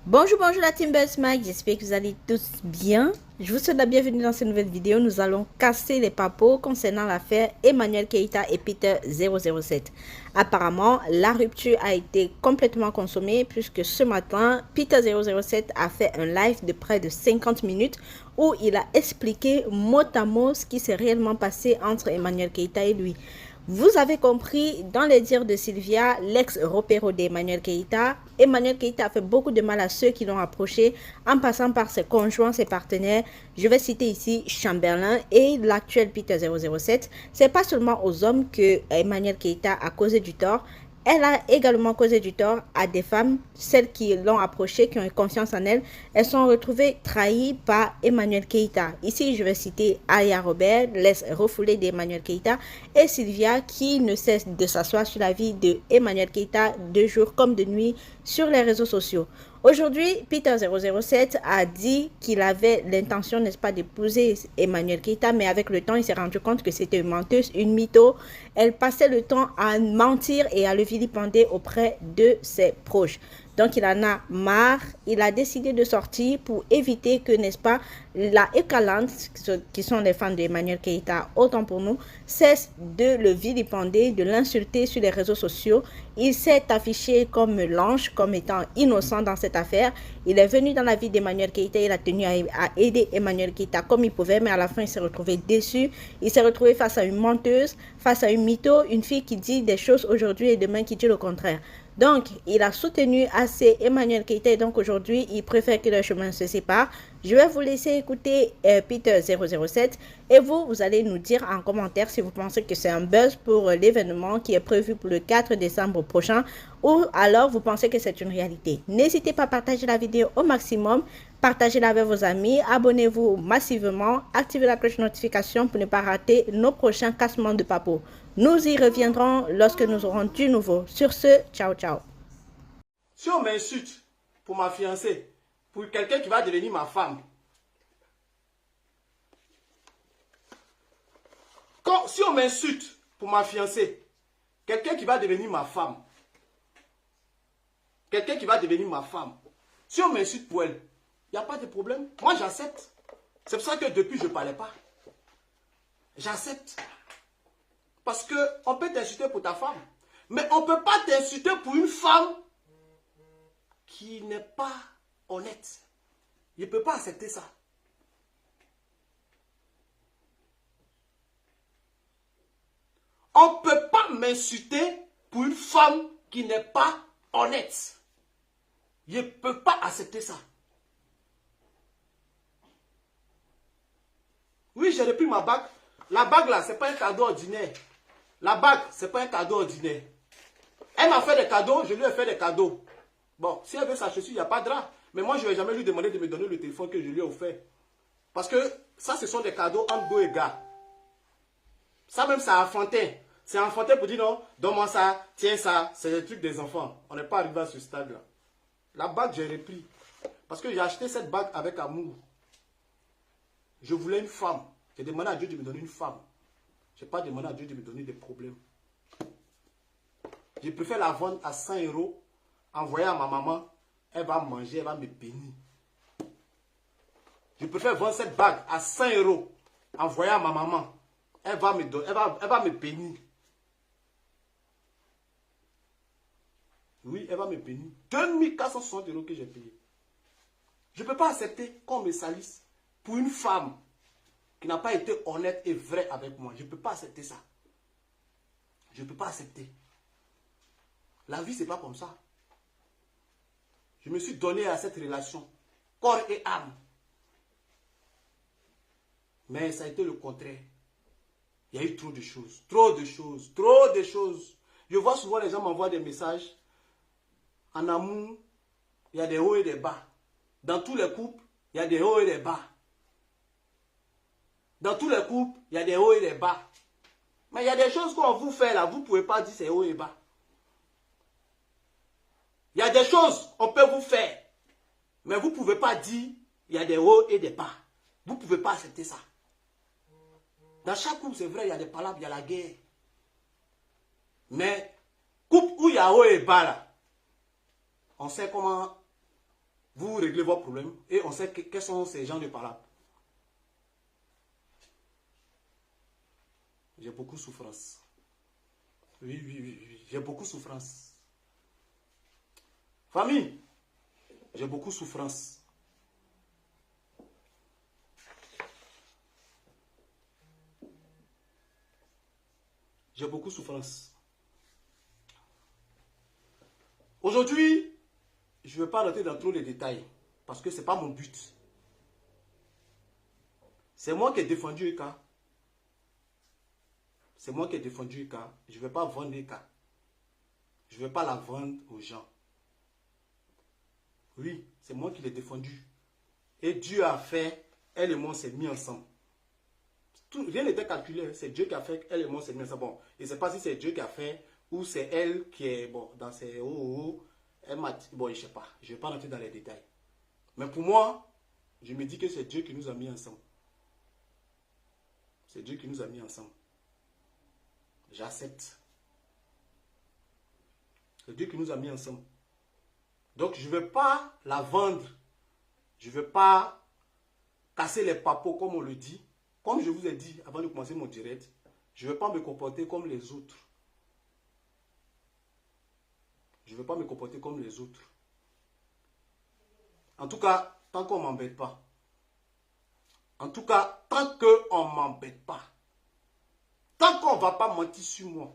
Bonjour, bonjour la team Buzzmac, j'espère que vous allez tous bien. Je vous souhaite la bienvenue dans cette nouvelle vidéo. Nous allons casser les papeaux concernant l'affaire Emmanuel Keita et Peter 007. Apparemment, la rupture a été complètement consommée puisque ce matin, Peter 007 a fait un live de près de 50 minutes où il a expliqué mot à mot ce qui s'est réellement passé entre Emmanuel Keita et lui. Vous avez compris, dans les dires de Sylvia, l'ex-repéro d'Emmanuel Keita, Emmanuel Keita a fait beaucoup de mal à ceux qui l'ont approché en passant par ses conjoints, ses partenaires. Je vais citer ici Chamberlain et l'actuel Peter 007. C'est pas seulement aux hommes que Emmanuel Keita a causé du tort. Elle a également causé du tort à des femmes, celles qui l'ont approchée, qui ont eu confiance en elle. Elles sont retrouvées trahies par Emmanuel Keita. Ici, je vais citer Aya Robert, laisse refoulée d'Emmanuel Keita, et Sylvia, qui ne cesse de s'asseoir sur la vie de Emmanuel Keita de jour comme de nuit sur les réseaux sociaux. Aujourd'hui, Peter 007 a dit qu'il avait l'intention, n'est-ce pas, d'épouser Emmanuel Keita, mais avec le temps, il s'est rendu compte que c'était une menteuse, une mytho. Elle passait le temps à mentir et à le vilipender auprès de ses proches. Donc, il en a marre. Il a décidé de sortir pour éviter que, n'est-ce pas, la Ekaland, qui sont les fans d'Emmanuel Keita, autant pour nous, cesse de le vilipender, de l'insulter sur les réseaux sociaux. Il s'est affiché comme l'ange, comme étant innocent dans cette affaire. Il est venu dans la vie d'Emmanuel Keita. Il a tenu à aider Emmanuel Keita comme il pouvait, mais à la fin, il s'est retrouvé déçu. Il s'est retrouvé face à une menteuse, face à une mytho, une fille qui dit des choses aujourd'hui et demain qui dit le contraire. Donc, il a soutenu assez Emmanuel Keita et donc aujourd'hui, il préfère que le chemin se sépare. Je vais vous laisser écouter Peter 007 et vous allez nous dire en commentaire si vous pensez que c'est un buzz pour l'événement qui est prévu pour le 4 décembre prochain ou alors vous pensez que c'est une réalité. N'hésitez pas à partager la vidéo au maximum, partagez-la avec vos amis, abonnez-vous massivement, activez la cloche de notification pour ne pas rater nos prochains cassements de papeaux. Nous y reviendrons lorsque nous aurons du nouveau. Sur ce, ciao, ciao. Si on m'insulte pour ma fiancée, pour quelqu'un qui va devenir ma femme, si on m'insulte pour ma fiancée, quelqu'un qui va devenir ma femme, si on m'insulte pour elle, il n'y a pas de problème. Moi, j'accepte. C'est pour ça que depuis, je ne parlais pas. J'accepte. Parce qu'on peut t'insulter pour ta femme. Mais on ne peut pas t'insulter pour une femme qui n'est pas honnête. Je ne peux pas accepter ça. On ne peut pas m'insulter pour une femme qui n'est pas honnête. Je ne peux pas accepter ça. Oui, j'ai repris ma bague. La bague là, ce n'est pas un cadeau ordinaire. La bague, ce n'est pas un cadeau ordinaire. Elle m'a fait des cadeaux, je lui ai fait des cadeaux. Bon, si elle veut sa chaussure, il n'y a pas de drap. Mais moi, je ne vais jamais lui demander de me donner le téléphone que je lui ai offert. Parce que ça, ce sont des cadeaux entre deux gars. Ça même, c'est enfantin. C'est enfantin pour dire non, donne-moi ça, tiens ça. C'est des trucs des enfants. On n'est pas arrivé à ce stade-là. La bague, j'ai repris. Parce que j'ai acheté cette bague avec amour. Je voulais une femme. J'ai demandé à Dieu de me donner une femme. Je n'ai pas demandé à Dieu de me donner des problèmes. Je préfère la vendre à 100 €, envoyer à ma maman. Elle va manger, elle va me bénir. Je préfère vendre cette bague à 100 €, envoyer à ma maman. Elle va me bénir. Oui, elle va me bénir. 2460 € que j'ai payé. Je ne peux pas accepter qu'on me salisse pour une femme qui n'a pas été honnête et vraie avec moi. Je ne peux pas accepter ça. Je ne peux pas accepter. La vie, ce n'est pas comme ça. Je me suis donné à cette relation, corps et âme. Mais ça a été le contraire. Il y a eu trop de choses, trop de choses, trop de choses. Je vois souvent les gens m'envoient des messages. En amour, il y a des hauts et des bas. Dans tous les couples, il y a des hauts et des bas. Dans tous les couples, il y a des hauts et des bas. Mais il y a des choses qu'on vous fait là, vous ne pouvez pas dire c'est haut et bas. Il y a des choses qu'on peut vous faire, mais vous ne pouvez pas dire il y a des hauts et des bas. Vous ne pouvez pas accepter ça. Dans chaque couple, c'est vrai, il y a des palabres, il y a la guerre. Mais couple où il y a haut et bas là, on sait comment vous réglez vos problèmes et on sait quels sont ces gens de par. J'ai beaucoup de souffrance. Oui, j'ai beaucoup de souffrance. Famille, j'ai beaucoup de souffrance. J'ai beaucoup de souffrance. Aujourd'hui, je ne vais pas rentrer dans tous les détails parce que ce n'est pas mon but. C'est moi qui ai défendu Eka. C'est moi qui ai défendu Eka. Je ne vais pas vendre Eka. Je ne vais pas la vendre aux gens. Oui, c'est moi qui l'ai défendu. Et Dieu a fait, elle et moi, on s'est mis ensemble. Rien n'était calculé, c'est Dieu qui a fait, elle et moi, on s'est mis ensemble. Bon, je ne sais pas si c'est Dieu qui a fait ou c'est elle qui est, bon, dans ses elle m'a dit, bon, je ne sais pas, je ne vais pas rentrer dans les détails. Mais pour moi, je me dis que c'est Dieu qui nous a mis ensemble. C'est Dieu qui nous a mis ensemble. J'accepte. C'est Dieu qui nous a mis ensemble. Donc, je ne vais pas la vendre. Je ne vais pas casser les papeaux, comme on le dit. Comme je vous ai dit avant de commencer mon direct, je ne vais pas me comporter comme les autres. Je ne vais pas me comporter comme les autres. En tout cas, tant qu'on ne m'embête pas. En tout cas, tant qu'on ne m'embête pas. Tant qu'on ne va pas mentir sur moi.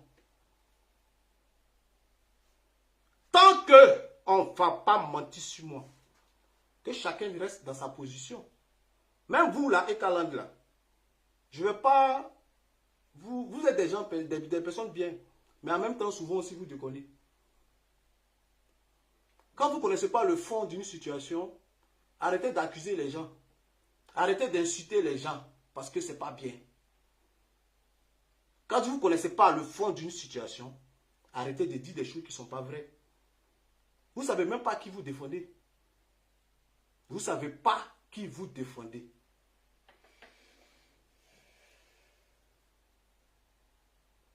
Tant qu'on ne va pas mentir sur moi. Que chacun reste dans sa position. Même vous là, Ekaland là. Je ne vais pas... Vous êtes des gens, des personnes bien. Mais en même temps, souvent aussi, vous déconnez. Quand vous ne connaissez pas le fond d'une situation, arrêtez d'accuser les gens. Arrêtez d'insulter les gens. Parce que ce n'est pas bien. Quand vous ne connaissez pas le fond d'une situation, arrêtez de dire des choses qui ne sont pas vraies. Vous ne savez même pas qui vous défendez. Vous ne savez pas qui vous défendez.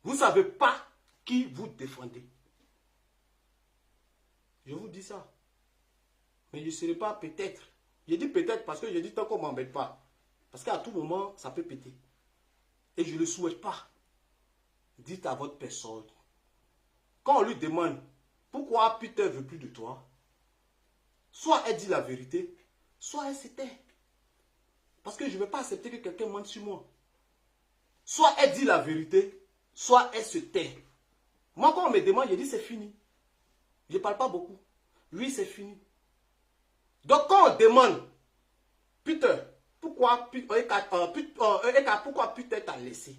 Vous ne savez pas qui vous défendez. Je vous dis ça. Mais je ne serai pas peut-être. Je dis peut-être parce que je dis tant qu'on ne m'embête pas. Parce qu'à tout moment, ça peut péter. Et je ne le souhaite pas. Dites à votre personne. Quand on lui demande pourquoi Peter ne veut plus de toi, soit elle dit la vérité, soit elle se tait. Parce que je ne vais pas accepter que quelqu'un mente sur moi. Soit elle dit la vérité, soit elle se tait. Moi, quand on me demande, je dis c'est fini. Je ne parle pas beaucoup. Oui, c'est fini. Donc, quand on demande, Peter, pourquoi Peter t'a laissé?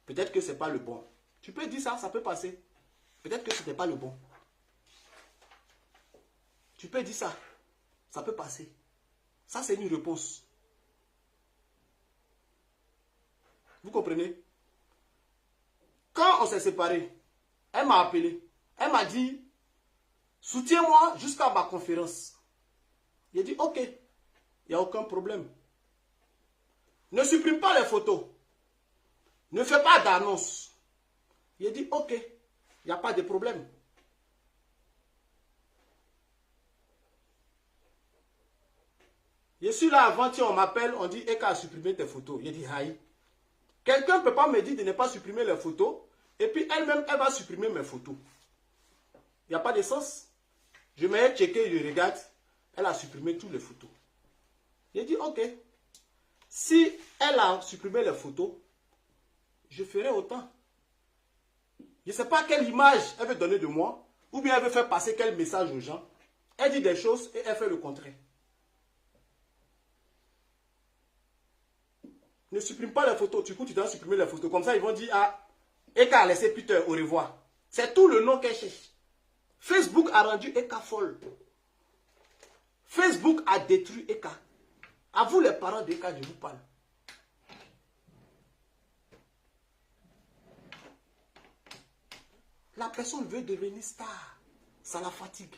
Peut-être que ce n'est pas le bon. Tu peux dire ça, ça peut passer. Peut-être que ce n'était pas le bon. Tu peux dire ça, ça peut passer. Ça, c'est une réponse. Vous comprenez? Quand on s'est séparés, elle m'a appelé. Elle m'a dit, soutiens-moi jusqu'à ma conférence. J'ai dit, ok, il n'y a aucun problème. Ne supprime pas les photos. Ne fais pas d'annonce. J'ai dit, ok, il n'y a pas de problème. Je suis là avant-hier, on m'appelle, on dit, Eka a supprimé tes photos. J'ai dit, aïe. Quelqu'un ne peut pas me dire de ne pas supprimer les photos, et puis elle-même, elle va supprimer mes photos. Il n'y a pas de sens. Je m'ai checké, je regarde, elle a supprimé toutes les photos. J'ai dit, ok. Si elle a supprimé les photos, je ferai autant. Je ne sais pas quelle image elle veut donner de moi, ou bien elle veut faire passer quel message aux gens. Elle dit des choses et elle fait le contraire. Ne supprime pas les photos. Du coup, tu dois supprimer les photos. Comme ça, ils vont dire, ah, Eka a laissé Peter, au revoir. C'est tout le nom qu'elle cherche. Facebook a rendu Eka folle. Facebook a détruit Eka. À vous les parents d'Eka, je vous parle. La personne veut devenir star. Ça la fatigue.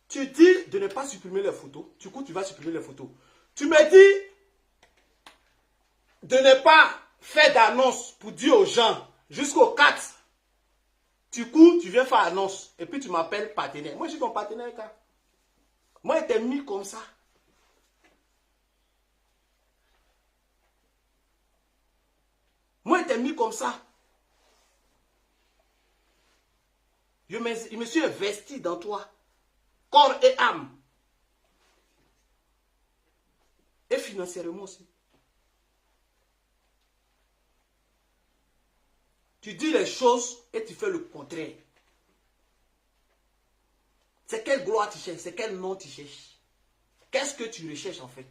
Tu dis de ne pas supprimer les photos. Du coup, tu vas supprimer les photos. Tu me dis de ne pas faire d'annonce pour dire aux gens Jusqu'au 4. Tu cours, tu viens faire annonce. Et puis tu m'appelles partenaire. Moi, je suis ton partenaire, gars. Moi, il t'ai mis comme ça. Moi, il t'ai mis comme ça. Je me suis investi dans toi. Corps et âme. Et financièrement aussi. Tu dis les choses et tu fais le contraire. C'est quelle gloire tu cherches? C'est quel nom tu cherches? Qu'est-ce que tu recherches en fait?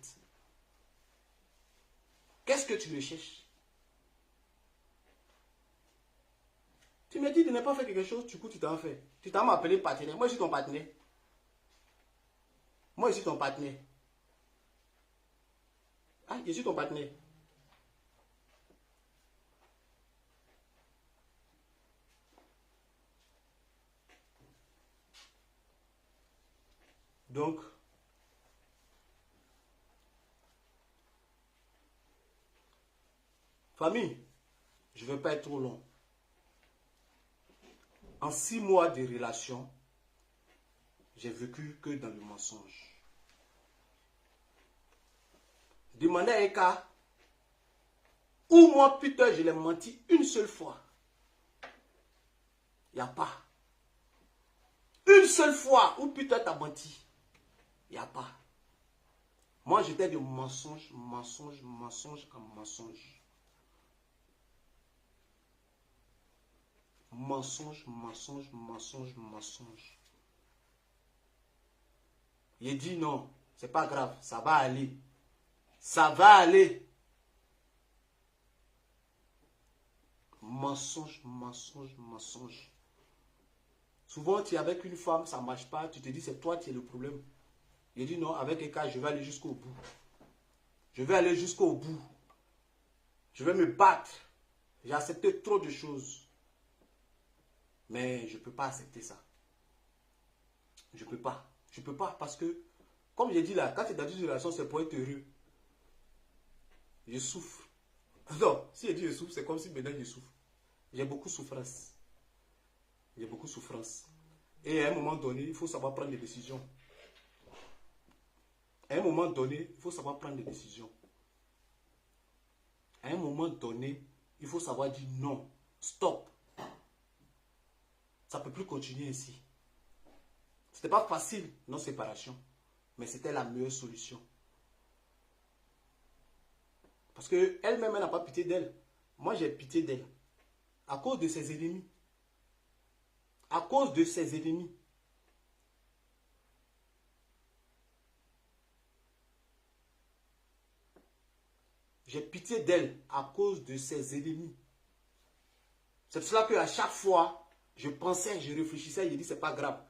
Qu'est-ce que tu recherches? Tu me dis de ne pas faire quelque chose, du coup tu t'en fais. Tu t'en m'as appelé partenaire. Moi je suis ton partenaire. Moi je suis ton partenaire. Ah, je suis ton partenaire. Donc, famille, je ne veux pas être trop long. En 6 mois de relation, j'ai vécu que dans le mensonge. Demandez à Eka, où moi, putain, je l'ai menti une seule fois. Il n'y a pas. Une seule fois où putain t'as menti. Il n'y a pas. Moi, j'étais de mensonge, mensonge, mensonge en mensonge. Mensonge, mensonge, mensonge, mensonge. Il dit non, c'est pas grave, ça va aller. Ça va aller. Mensonge, mensonge, mensonge. Souvent, tu es avec une femme, ça ne marche pas, tu te dis c'est toi qui es le problème. Il dit non, avec Eka, je vais aller jusqu'au bout. Je vais aller jusqu'au bout. Je vais me battre. J'ai accepté trop de choses. Mais je ne peux pas accepter ça. Je ne peux pas. Je ne peux pas parce que, comme j'ai dit là, quand tu es dans une relation, c'est pour être heureux. Je souffre. Non, si je dis je souffre, c'est comme si maintenant je souffre. J'ai beaucoup de souffrance. J'ai beaucoup de souffrance. Et à un moment donné, il faut savoir prendre des décisions. À un moment donné, il faut savoir prendre des décisions. À un moment donné, il faut savoir dire non. Stop. Ça ne peut plus continuer ainsi. Ce n'était pas facile, nos séparations. Mais c'était la meilleure solution. Parce qu'elle-même, elle n'a pas pitié d'elle. Moi, j'ai pitié d'elle. À cause de ses ennemis. À cause de ses ennemis. J'ai pitié d'elle à cause de ses ennemis. C'est pour cela qu'à chaque fois, je pensais, je réfléchissais, je dis c'est pas grave.